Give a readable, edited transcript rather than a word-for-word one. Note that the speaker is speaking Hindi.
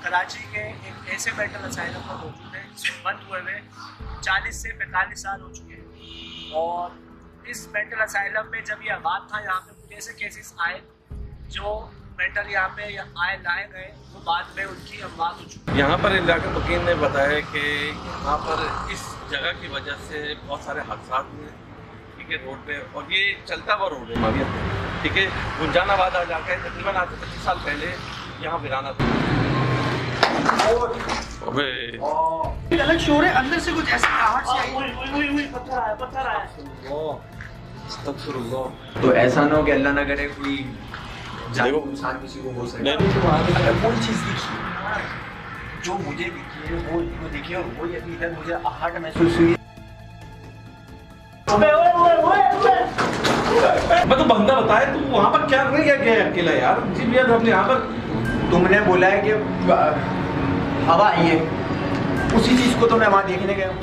कराची के एक ऐसे मेंटल असाइलम में मौजूद है जिसमें बंद हुए हुए 40 से 45 साल हो चुके हैं। और इस मेंटल असाइलम में जब ये आबाद था, यहाँ पे कुछ ऐसे केसेस आए जो मेंटल यहाँ पे लाए गए, वो बाद में उनकी अमवात हो चुकी है। यहाँ पर इलाके वकील ने बताया कि यहाँ पर इस जगह की वजह से बहुत सारे हादसा हुए, ठीक है, रोड पे, और ये चलता हुआ रोड है, ठीक है। गुंजानाबाद आ जाकर तकरीबन आज से 25 साल पहले यहाँ वीराना था। अलग शोर है, अंदर से कुछ ऐसा आहट सी आई, पत्थर आया। तो ऐसा ना हो कि अल्लाह ना करे कोई जान नुकसान किसी को हो सके। अगर कोई चीज़ दिखी जो मुझे दिखी है वो दिखी और वो यदि इधर मुझे आहट महसूस हुई, मैं तो बंदा बताया, तू वहाँ पर क्या करने गया अकेला यार? जी भैया, हमने यहाँ पर तुमने बोला है कि हवा आई है, उसी चीज़ को तो मैं वहाँ देखने गया हूँ।